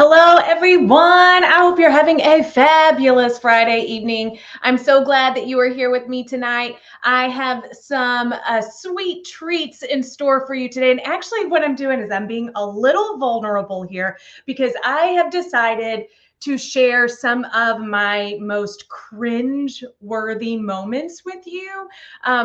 Hello, everyone. I hope you're having a fabulous Friday evening. I'm so glad that you are here with me tonight. I have some sweet treats in store for you today. And actually, what I'm doing is I'm being a little vulnerable here because I have decided to share some of my most cringe-worthy moments with you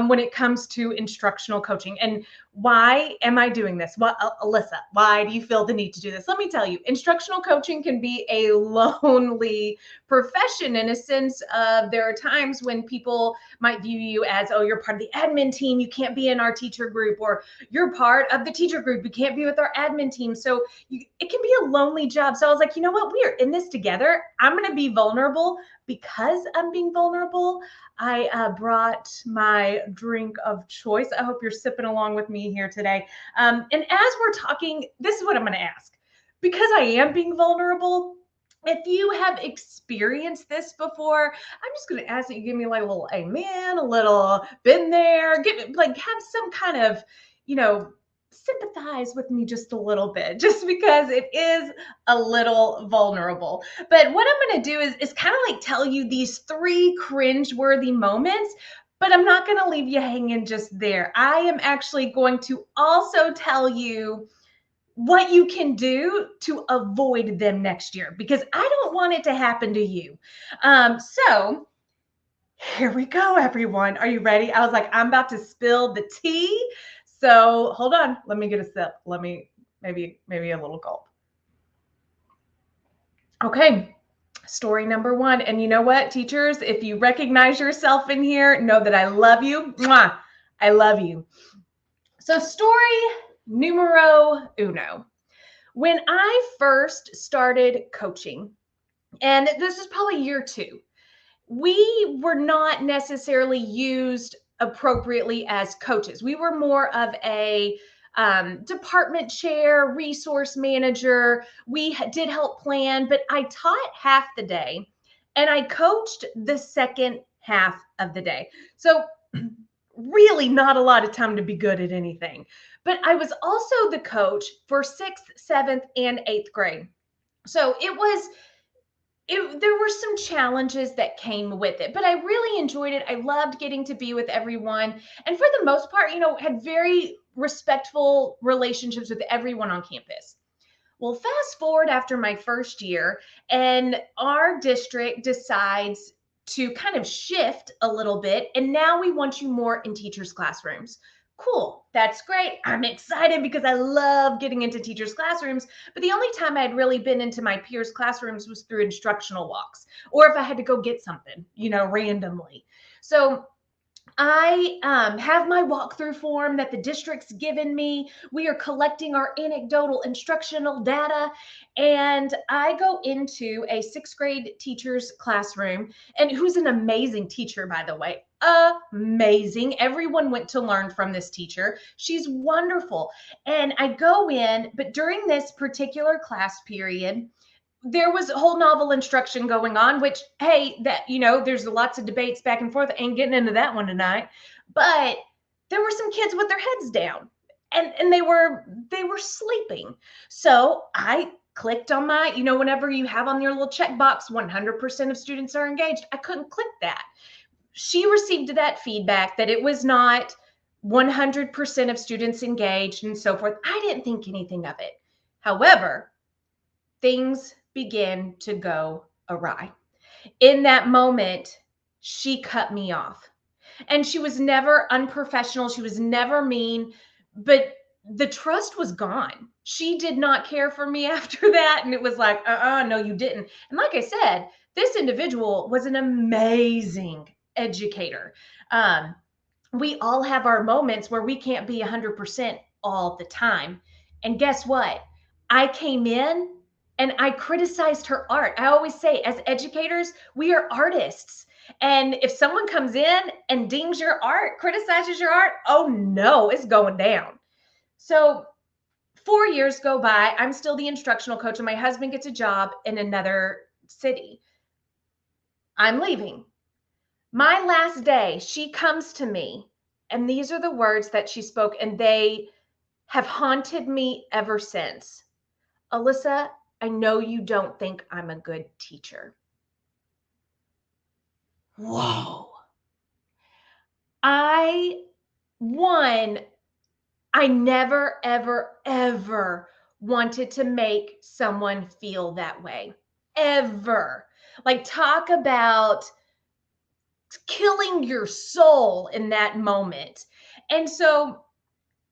when it comes to instructional coaching. And why am I doing this? Well, Alyssa, why do you feel the need to do this? Let me tell you, instructional coaching can be a lonely profession in a sense of there are times when people might view you as, oh, you're part of the admin team. You can't be in our teacher group, or you're part of the teacher group. You can't be with our admin team. So it can be a lonely job. So I was like, you know what? We are in this together. I'm going to be vulnerable. Because I'm being vulnerable, I brought my drink of choice. I hope you're sipping along with me here today. And as we're talking, this is what I'm going to ask. Because I am being vulnerable, if you have experienced this before, I'm just going to ask that you give me like a little amen, a little been there, have some kind of, sympathize with me just a little bit, just because it is a little vulnerable. But what I'm going to do is kind of like tell you these three cringe-worthy moments, but I'm not going to leave you hanging just there. I am actually going to also tell you what you can do to avoid them next year, because I don't want it to happen to you. So here we go, everyone. Are you ready? I was like, I'm about to spill the tea. So hold on. Let me get a sip. Let me maybe a little gulp. Okay. Story number one. And you know what, teachers, if you recognize yourself in here, know that I love you. Mwah! I love you. So story numero uno. When I first started coaching, and this is probably year two, we were not necessarily used appropriately as coaches. We were more of a department chair, resource manager. We did help plan, but I taught half the day and I coached the second half of the day. So really not a lot of time to be good at anything. But I was also the coach for 6th, 7th, and 8th grade. So there were some challenges that came with it, but I really enjoyed it. I loved getting to be with everyone. And for the most part, had very respectful relationships with everyone on campus. Well, fast forward after my first year, and our district decides to kind of shift a little bit. And now we want you more in teachers' classrooms. Cool. That's great. I'm excited because I love getting into teachers' classrooms. But the only time I had really been into my peers' classrooms was through instructional walks, or if I had to go get something, randomly. So I have my walkthrough form that the district's given me. We are collecting our anecdotal instructional data. And I go into a 6th grade teacher's classroom, and who's an amazing teacher, by the way. Amazing. Everyone went to learn from this teacher. She's wonderful. And I go in, but during this particular class period, there was a whole novel instruction going on, which, hey, there's lots of debates back and forth. I ain't getting into that one tonight. But there were some kids with their heads down, and they were sleeping. So I clicked on my, whenever you have on your little checkbox, 100% of students are engaged. I couldn't click that. She received that feedback that it was not 100% of students engaged and so forth. I didn't think anything of it. However, things began to go awry. In that moment, she cut me off. And she was never unprofessional. She was never mean, but the trust was gone. She did not care for me after that. And it was like, no, you didn't. And like I said, this individual was an amazing educator. We all have our moments where we can't be 100% all the time. And guess what? I came in and I criticized her art. I always say, as educators, we are artists. And if someone comes in and dings your art, criticizes your art, oh no, it's going down. So 4 years go by. I'm still the instructional coach, and my husband gets a job in another city. I'm leaving. My last day, she comes to me, and these are the words that she spoke, and they have haunted me ever since. Alyssa, I know you don't think I'm a good teacher. Whoa. I never, ever, ever wanted to make someone feel that way. Ever. Like, talk about killing your soul in that moment. And so,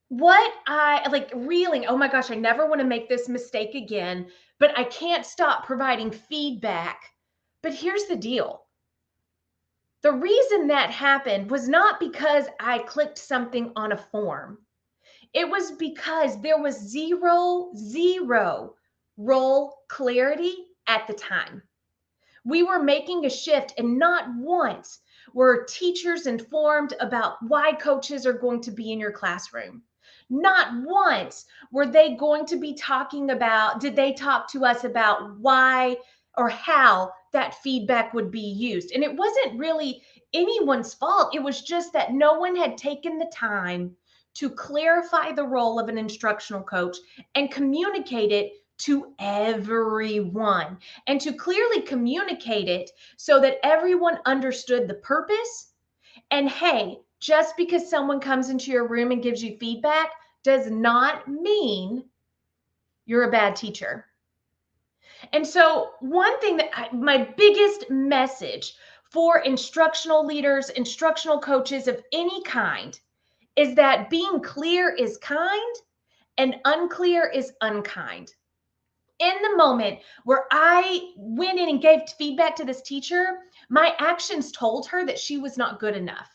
what I like reeling, oh my gosh, I never want to make this mistake again, but I can't stop providing feedback. But here's the deal. The reason that happened was not because I clicked something on a form. It was because there was zero role clarity at the time. We were making a shift, and not once were teachers informed about why coaches are going to be in your classroom. Not once were they going to be talking about, did they talk to us about why or how that feedback would be used? And it wasn't really anyone's fault. It was just that no one had taken the time to clarify the role of an instructional coach and communicate it to everyone, and to clearly communicate it so that everyone understood the purpose. And hey, just because someone comes into your room and gives you feedback does not mean you're a bad teacher. And so, one thing that my biggest message for instructional leaders, instructional coaches of any kind, is that being clear is kind and unclear is unkind. In the moment where I went in and gave feedback to this teacher, my actions told her that she was not good enough.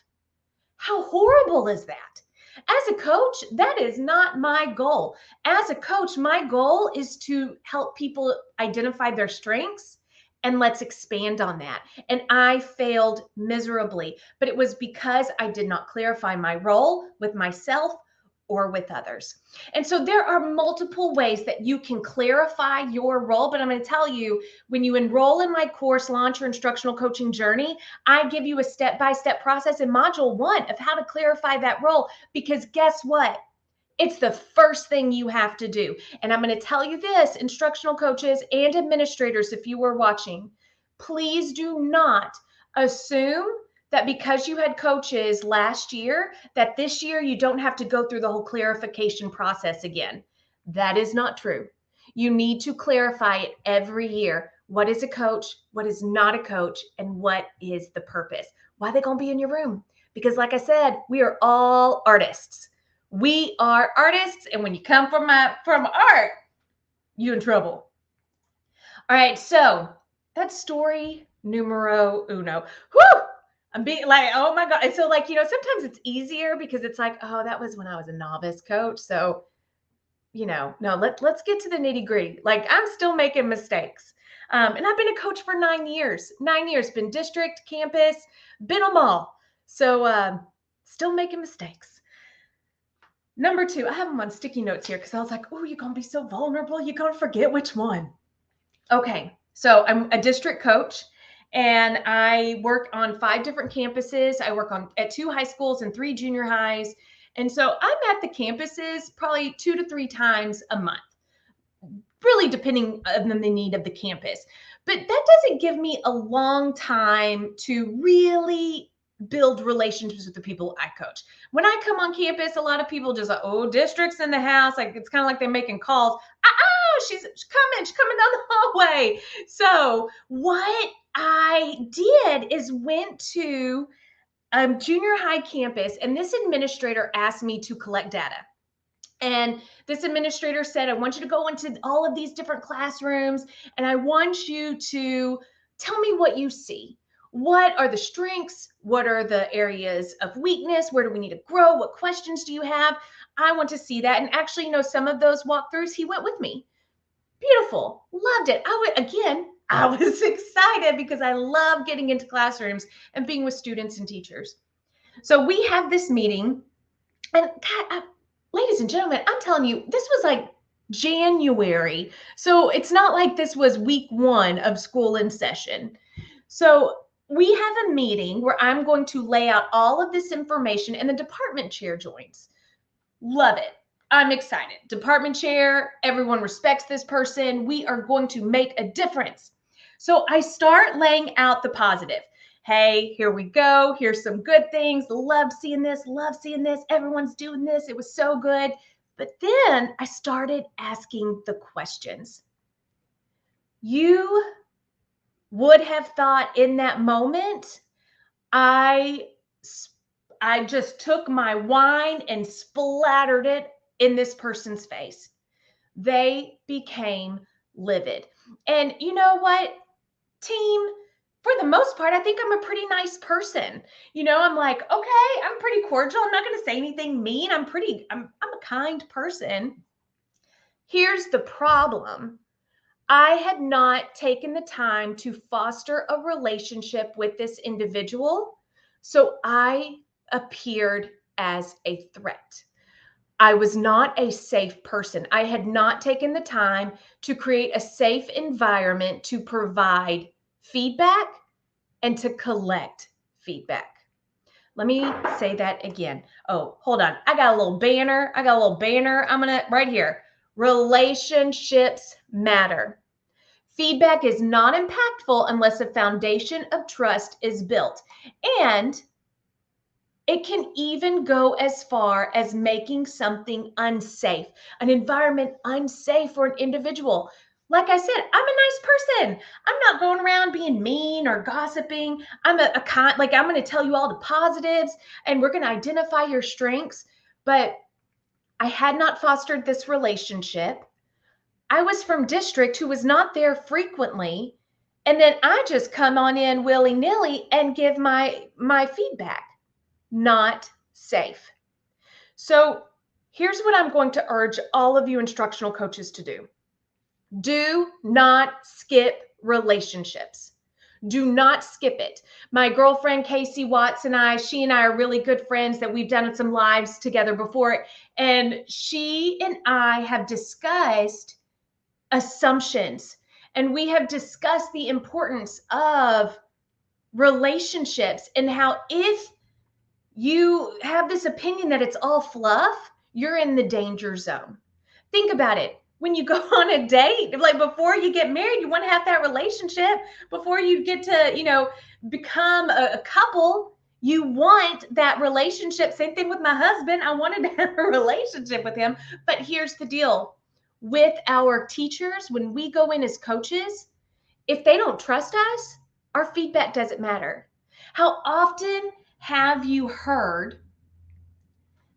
How horrible is that? As a coach, that is not my goal. As a coach, my goal is to help people identify their strengths, and let's expand on that. And I failed miserably, but it was because I did not clarify my role with myself or with others. And so there are multiple ways that you can clarify your role, but I'm going to tell you, when you enroll in my course, Launch Your Instructional Coaching Journey, I give you a step-by-step process in module 1 of how to clarify that role, because guess what? It's the first thing you have to do. And I'm going to tell you this, instructional coaches and administrators, if you were watching, please do not assume that because you had coaches last year, that this year you don't have to go through the whole clarification process again. That is not true. You need to clarify it every year. What is a coach? What is not a coach? And what is the purpose? Why are they going to be in your room? Because like I said, we are all artists. We are artists. And when you come from art, you in trouble. All right. So that's story numero uno. Whew! I'm being like, oh my God. And so like, sometimes it's easier because it's like, oh, that was when I was a novice coach. So, no, let's get to the nitty gritty. Like, I'm still making mistakes. And I've been a coach for 9 years, been district, campus, been them all. So still making mistakes. Number 2, I have them on sticky notes here because I was like, oh, you're going to be so vulnerable. You're going to forget which one. Okay. So I'm a district coach, and I work on 5 different campuses. I work at 2 high schools and 3 junior highs. And so I'm at the campuses probably 2 to 3 times a month, really depending on the need of the campus. But that doesn't give me a long time to really build relationships with the people I coach. When I come on campus, a lot of people just like, oh, district's in the house. Like, it's kind of like they're making calls. She's coming down the hallway. So what I did is went to a junior high campus, and this administrator asked me to collect data. And this administrator said, I want you to go into all of these different classrooms, and I want you to tell me what you see. What are the strengths? What are the areas of weakness? Where do we need to grow? What questions do you have? I want to see that. And actually, some of those walkthroughs, he went with me. Beautiful. Loved it. I was excited because I love getting into classrooms and being with students and teachers. So we have this meeting, and God, ladies and gentlemen, I'm telling you, this was like January. So it's not like this was week 1 of school in session. So we have a meeting where I'm going to lay out all of this information, and the department chair joins. Love it. I'm excited. Department chair, everyone respects this person. We are going to make a difference. So I start laying out the positive. Hey, here we go. Here's some good things. Love seeing this. Love seeing this. Everyone's doing this. It was so good. But then I started asking the questions. You would have thought in that moment, I just took my wine and splattered it in this person's face. They became livid. And you know what, team? For the most part, I think I'm a pretty nice person. I'm like, okay, I'm pretty cordial. I'm not going to say anything mean. I'm a kind person. Here's the problem. I had not taken the time to foster a relationship with this individual, so I appeared as a threat. I was not a safe person. I had not taken the time to create a safe environment to provide feedback and to collect feedback. Let me say that again. Oh, hold on. I got a little banner. I'm going to, right here. Relationships matter. Feedback is not impactful unless a foundation of trust is built. And it can even go as far as making something unsafe, an environment unsafe for an individual. Like I said, I'm a nice person. I'm not going around being mean or gossiping. I'm I'm going to tell you all the positives and we're going to identify your strengths. But I had not fostered this relationship. I was from district who was not there frequently. And then I just come on in willy-nilly and give my feedback. Not safe. So here's what I'm going to urge all of you instructional coaches to do. Do not skip relationships. Do not skip it. My girlfriend, Casey Watts, she and I are really good friends that we've done some lives together before. And she and I have discussed assumptions, and we have discussed the importance of relationships and how if you have this opinion that it's all fluff, you're in the danger zone. Think about it. When you go on a date, like before you get married, you want to have that relationship. Before you get to, become a couple, you want that relationship. Same thing with my husband. I wanted to have a relationship with him. But here's the deal. With our teachers, when we go in as coaches, if they don't trust us, our feedback doesn't matter. How often have you heard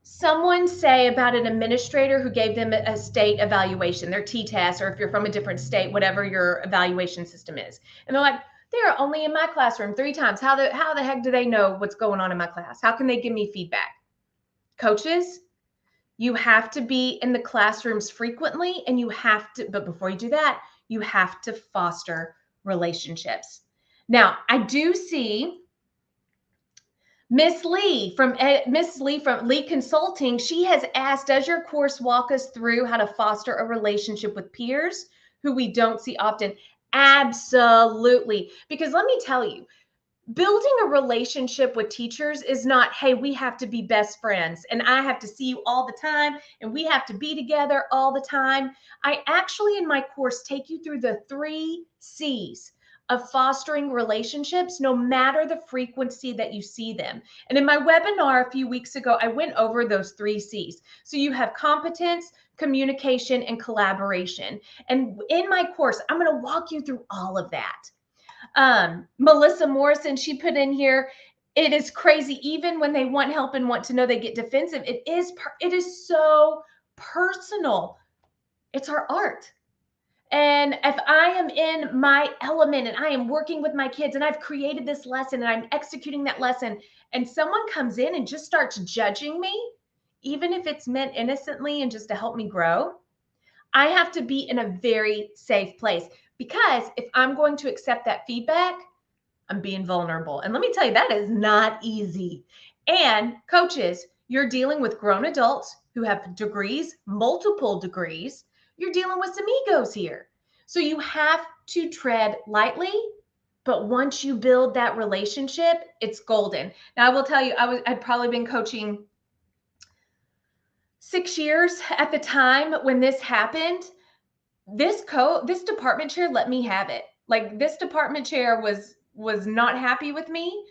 someone say about an administrator who gave them a state evaluation, their T-test, or if you're from a different state, whatever your evaluation system is, and they're like, they're only in my classroom 3 times. How the heck do they know what's going on in my class? How can they give me feedback? Coaches, you have to be in the classrooms frequently, and but before you do that, you have to foster relationships. Now, I do see Miss Lee from Lee Consulting. She has asked, does your course walk us through how to foster a relationship with peers who we don't see often? Absolutely. Because let me tell you, building a relationship with teachers is not, hey, we have to be best friends and I have to see you all the time and we have to be together all the time. I actually, in my course, take you through the 3 C's of fostering relationships, no matter the frequency that you see them. And in my webinar a few weeks ago, I went over those 3 C's. So you have competence, communication, and collaboration. And in my course, I'm going to walk you through all of that. Melissa Morrison, she put in here, it is crazy. Even when they want help and want to know, they get defensive. It is so personal. It's our art. And if I am in my element and I am working with my kids and I've created this lesson and I'm executing that lesson and someone comes in and just starts judging me, even if it's meant innocently and just to help me grow, I have to be in a very safe place. Because if I'm going to accept that feedback, I'm being vulnerable. And let me tell you, that is not easy. And coaches, you're dealing with grown adults who have degrees, multiple degrees. You're dealing with some egos here. So you have to tread lightly. But once you build that relationship, it's golden. Now, I will tell you, I'd probably been coaching 6 years at the time when this happened, this department chair let me have it. Like, this department chair was not happy with me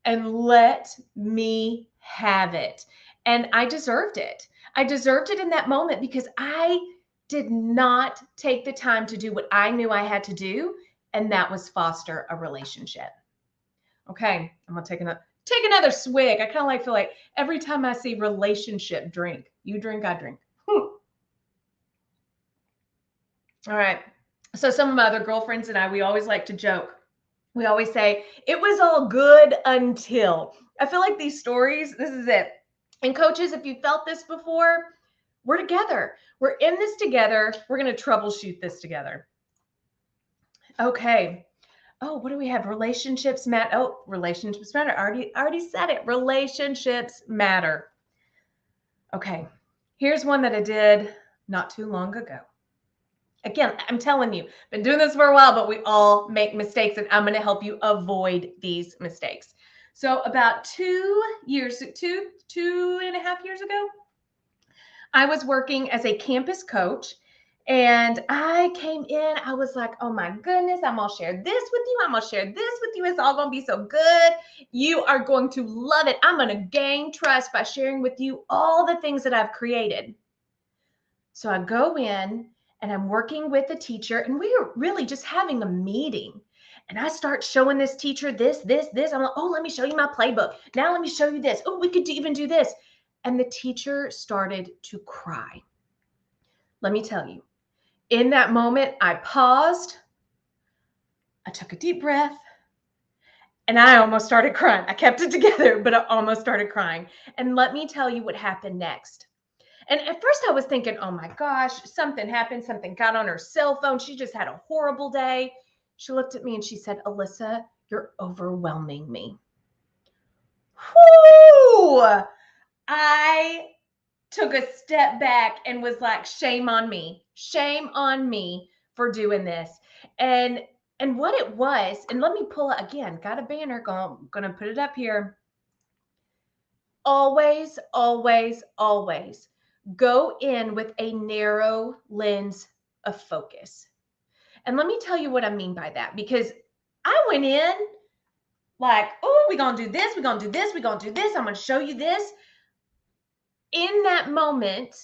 and let me have it. And I deserved it. I deserved it in that moment because I did not take the time to do what I knew I had to do, and that was foster a relationship. Okay, I'm gonna take another swig. I kind of feel like every time I see relationship, drink. You drink, I drink. All right. So some of my other girlfriends and I, we always like to joke. We always say, it was all good until. I feel like these stories, this is it. And coaches, if you felt this before, we're together. We're in this together. We're going to troubleshoot this together. Okay. Oh, what do we have? Relationships matter. Oh, relationships matter. I already said it. Relationships matter. Okay. Here's one that I did not too long ago. Again, I'm telling you, been doing this for a while, but we all make mistakes, and I'm going to help you avoid these mistakes. So about 2.5 years ago, I was working as a campus coach, and I came in, I was like, oh my goodness, I'm going to share this with you. I'm going to share this with you. It's all going to be so good. You are going to love it. I'm going to gain trust by sharing with you all the things that I've created. So I go in, and I'm working with a teacher, and we are really just having a meeting. And I start showing this teacher this. I'm like, oh, let me show you my playbook. Now let me show you this. Oh, we could even do this. And the teacher started to cry. Let me tell you, in that moment, I paused. I took a deep breath, and I almost started crying. I kept it together, but I almost started crying. And let me tell you what happened next. And at first I was thinking, oh my gosh, something happened. Something got on her cell phone. She just had a horrible day. She looked at me and she said, Alyssa, you're overwhelming me. Whoo! I took a step back and was like, shame on me. Shame on me for doing this. And what it was, and let me pull it again, got a banner, gonna put it up here. Always, always, always go in with a narrow lens of focus. And let me tell you what I mean by that, because I went in like, oh, we're going to do this, we're going to do this, we're going to do this, I'm going to show you this. In that moment,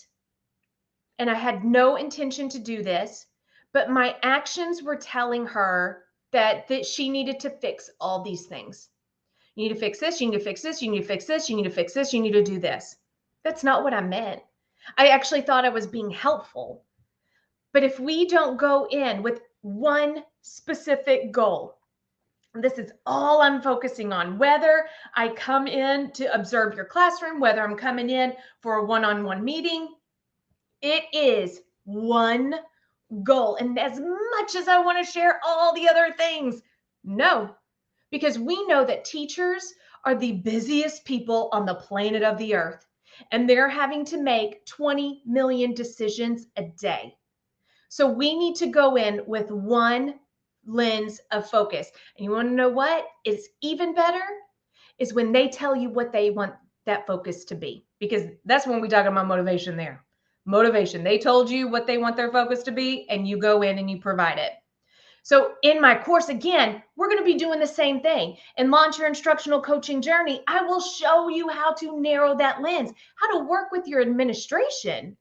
and I had no intention to do this, but my actions were telling her that she needed to fix all these things. You need to fix this, you need to fix this, you need to fix this, you need to fix this, you need to do this. That's not what I meant. I actually thought I was being helpful. But if we don't go in with one specific goal, this is all I'm focusing on, whether I come in to observe your classroom, whether I'm coming in for a one-on-one meeting, it is one goal. And as much as I want to share all the other things, no, because we know that teachers are the busiest people on the planet of the earth. And they're having to make 20 million decisions a day. So we need to go in with one lens of focus. And you want to know what is even better? Is when they tell you what they want that focus to be. Because that's when we talk about motivation there. Motivation. They told you what they want their focus to be, and you go in and you provide it. So in my course, again, we're going to be doing the same thing. In Launch Your Instructional Coaching Journey, I will show you how to narrow that lens, how to work with your administration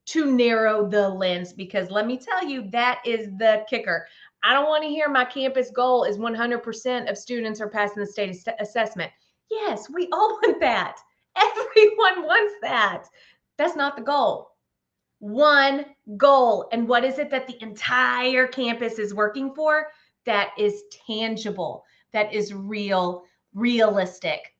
to narrow the lens, because let me tell you, that is the kicker. I don't want to hear my campus goal is 100% of students are passing the state assessment. Yes, we all want that. Everyone wants that. That's not the goal. One goal. And what is it that the entire campus is working for? That is tangible. That is realistic.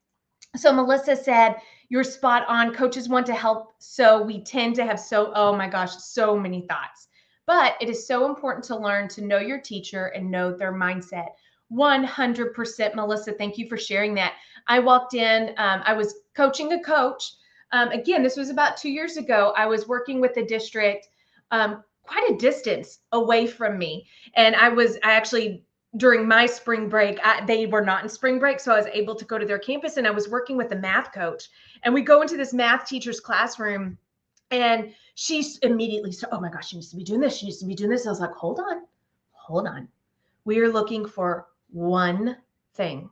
So Melissa said, you're spot on. Coaches want to help. So we tend to have oh my gosh, so many thoughts. But it is so important to learn to know your teacher and know their mindset. 100%, Melissa. Thank you for sharing that. I walked in, I was coaching a coach. Again, this was about 2 years ago. I was working with a district quite a distance away from me. And I actually, during my spring break, they were not in spring break. So I was able to go to their campus, and I was working with a math coach. And we go into this math teacher's classroom, And she immediately said, oh my gosh, she needs to be doing this. She needs to be doing this. I was like, hold on. We are looking for one thing,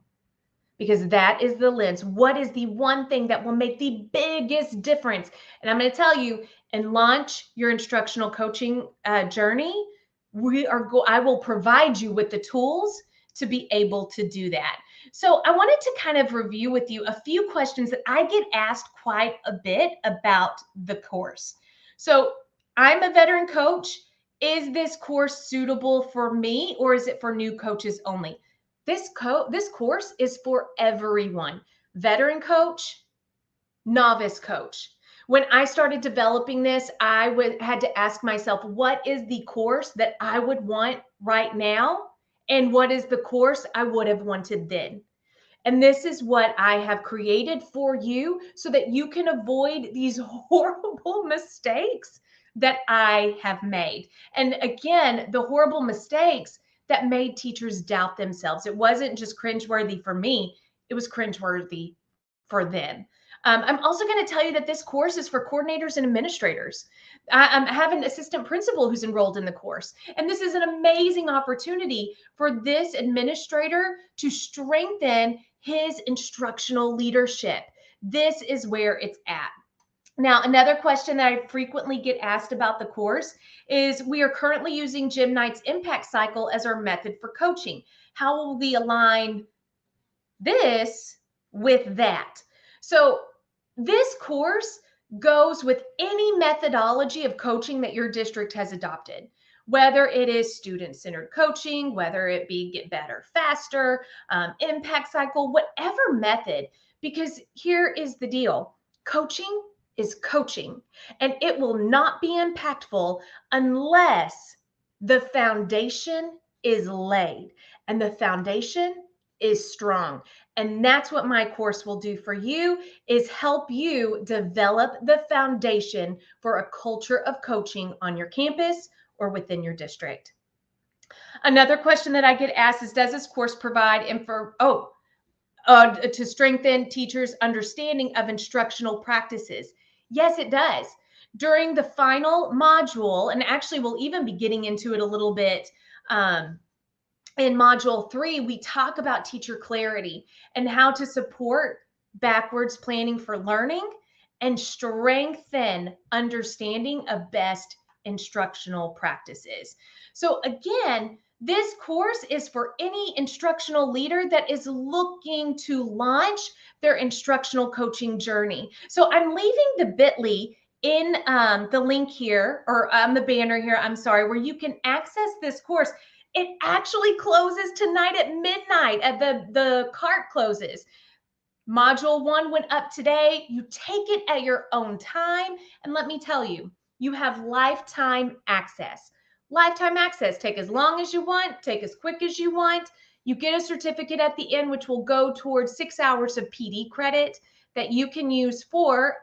because that is the lens. What is the one thing that will make the biggest difference? And I'm going to tell you, and launch your instructional coaching journey, I will provide you with the tools to be able to do that. So I wanted to kind of review with you a few questions that I get asked quite a bit about the course. So I'm a veteran coach. Is this course suitable for me, or is it for new coaches only? This course is for everyone. Veteran coach, novice coach. When I started developing this, I had to ask myself, what is the course that I would want right now? And what is the course I would have wanted then? And this is what I have created for you so that you can avoid these horrible mistakes that I have made. And again, the horrible mistakes that made teachers doubt themselves. It wasn't just cringeworthy for me, it was cringeworthy for them. I'm also going to tell you that this course is for coordinators and administrators. I have an assistant principal who's enrolled in the course, and this is an amazing opportunity for this administrator to strengthen his instructional leadership. This is where it's at. Now, another question that I frequently get asked about the course is, we are currently using Jim Knight's impact cycle as our method for coaching. How will we align this with that? So this course goes with any methodology of coaching that your district has adopted, whether it is student-centered coaching, whether it be get better faster, impact cycle, whatever method, because here is the deal. Coaching is coaching, and it will not be impactful unless the foundation is laid, and the foundation is strong. And that's what my course will do for you, is help you develop the foundation for a culture of coaching on your campus or within your district. Another question that I get asked is, does this course provide to strengthen teachers' understanding of instructional practices? Yes, it does. During the final module, and actually we'll even be getting into it a little bit in module 3, we talk about teacher clarity and how to support backwards planning for learning and strengthen understanding of best instructional practices. So again, this course is for any instructional leader that is looking to launch their instructional coaching journey. So I'm leaving the bit.ly in the link here, or on the banner here, I'm sorry, where you can access this course. It actually closes tonight at midnight. The cart closes. Module 1 went up today. You take it at your own time. And let me tell you, you have lifetime access. Lifetime access. Take as long as you want, take as quick as you want. You get a certificate at the end, which will go towards 6 hours of PD credit that you can use for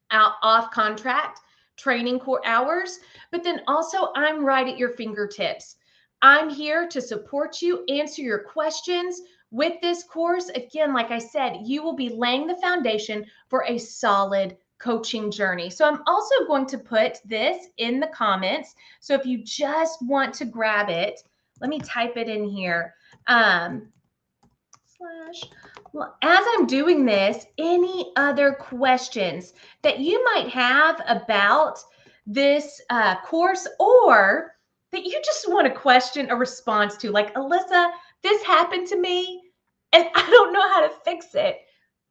off contract training core hours. But then also, I'm right at your fingertips. I'm here to support you, answer your questions. With this course, again, like I said, you will be laying the foundation for a solid coaching journey. So I'm also going to put this in the comments. So if you just want to grab it, let me type it in here. Well, as I'm doing this, any other questions that you might have about this course, or that you just want a question, a response to, like, Alyssa, this happened to me and I don't know how to fix it.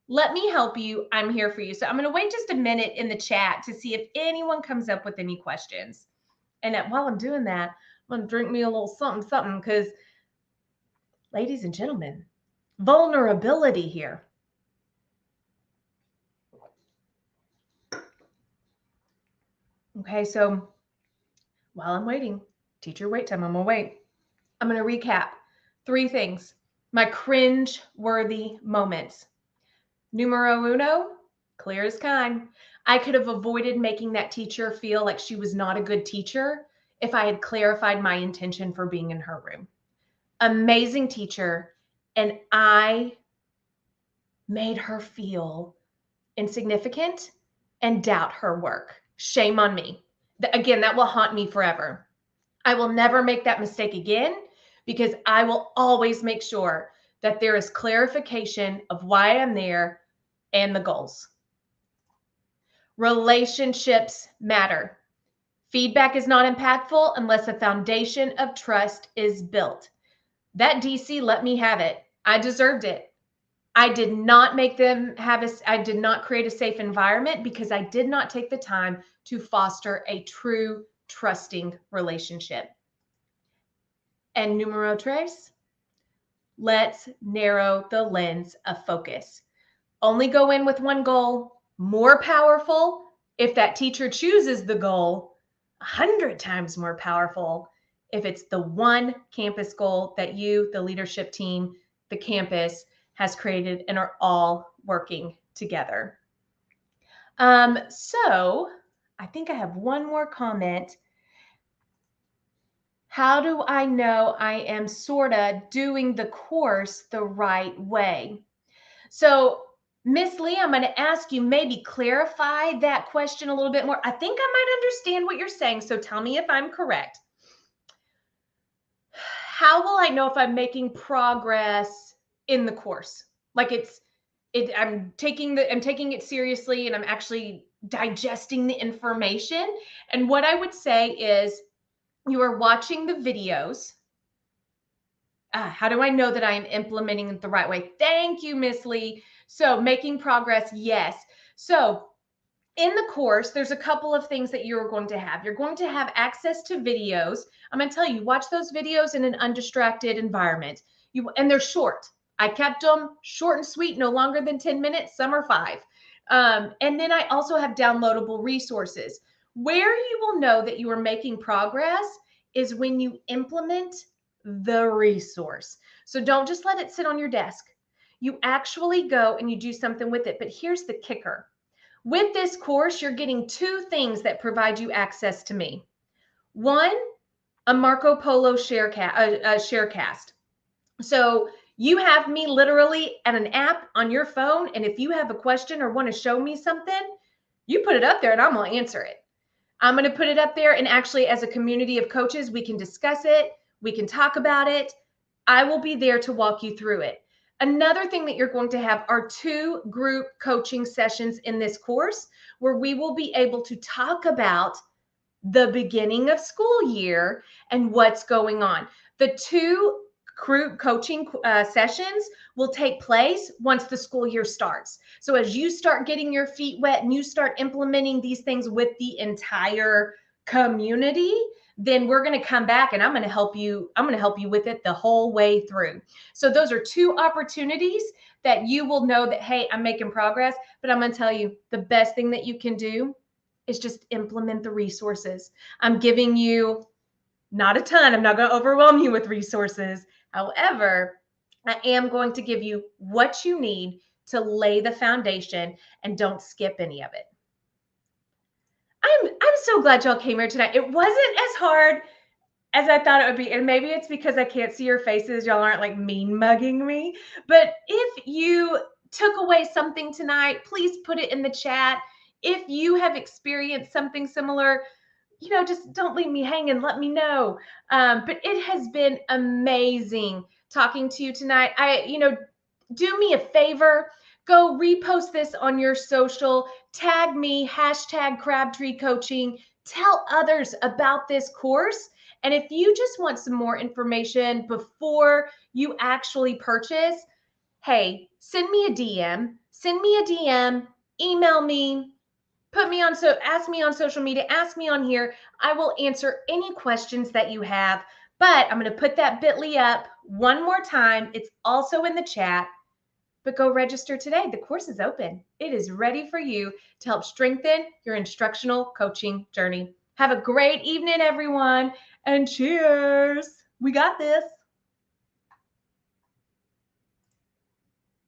Let me help you. I'm here for you. So I'm going to wait just a minute in the chat to see if anyone comes up with any questions. And while I'm doing that, I'm going to drink me a little something, because, ladies and gentlemen, vulnerability here. Okay, so while I'm waiting, teacher wait time, I'm gonna wait. I'm gonna recap 3 things. My cringe-worthy moments. Numero uno, clear as kind. I could have avoided making that teacher feel like she was not a good teacher if I had clarified my intention for being in her room. Amazing teacher, and I made her feel insignificant and doubt her work. Shame on me. Again, that will haunt me forever. I will never make that mistake again because I will always make sure that there is clarification of why I'm there and the goals. Relationships matter. Feedback is not impactful unless a foundation of trust is built. That DC let me have it. I deserved it. I did not make them I did not create a safe environment because I did not take the time to foster a true trusting relationship. And numero tres, let's narrow the lens of focus. Only go in with one goal, more powerful. If that teacher chooses the goal, 100 times more powerful if it's the one campus goal that you, the leadership team, the campus has created and are all working together. So I think I have one more comment. How do I know I am sorta doing the course the right way? So Miss Lee, I'm going to ask you maybe clarify that question a little bit more. I think I might understand what you're saying, so tell me if I'm correct. How will I know if I'm making progress in the course? Like I'm taking it seriously and I'm actually digesting the information. And what I would say is you are watching the videos. How do I know that I am implementing it the right way? Thank you, Miss Lee. So making progress, yes. So in the course, there's a couple of things that you're going to have. You're going to have access to videos. I'm going to tell you, watch those videos in an undistracted environment. And they're short. I kept them short and sweet, no longer than 10 minutes. Some are 5. And then I also have downloadable resources. Where you will know that you are making progress is when you implement the resource. So don't just let it sit on your desk. You actually go and you do something with it. But here's the kicker. With this course, you're getting 2 things that provide you access to me. One, a Marco Polo sharecast. So you have me literally at an app on your phone, and if you have a question or want to show me something, you put it up there and I'm going to answer it. I'm going to put it up there, and actually as a community of coaches, we can discuss it. We can talk about it. I will be there to walk you through it. Another thing that you're going to have are 2 group coaching sessions in this course where we will be able to talk about the beginning of school year and what's going on. The 2 group coaching sessions will take place once the school year starts. So as you start getting your feet wet and you start implementing these things with the entire community, then we're going to come back and I'm going to help you with it the whole way through. So those are 2 opportunities that you will know that, hey, I'm making progress. But I'm going to tell you, the best thing that you can do is just implement the resources. I'm giving you not a ton. I'm not going to overwhelm you with resources. However, I am going to give you what you need to lay the foundation, and don't skip any of it. I'm so glad y'all came here tonight. It wasn't as hard as I thought it would be. And maybe it's because I can't see your faces. Y'all aren't like mean mugging me. But if you took away something tonight, please put it in the chat. If you have experienced something similar, just don't leave me hanging. Let me know. But it has been amazing talking to you tonight. Do me a favor. Go repost this on your social, tag me, #CrabTreeCoaching, tell others about this course. And if you just want some more information before you actually purchase, hey, send me a DM, email me, ask me on social media, ask me on here. I will answer any questions that you have, but I'm going to put that bit.ly up one more time. It's also in the chat. But go register today. The course is open. It is ready for you to help strengthen your instructional coaching journey. Have a great evening, everyone, and cheers. We got this.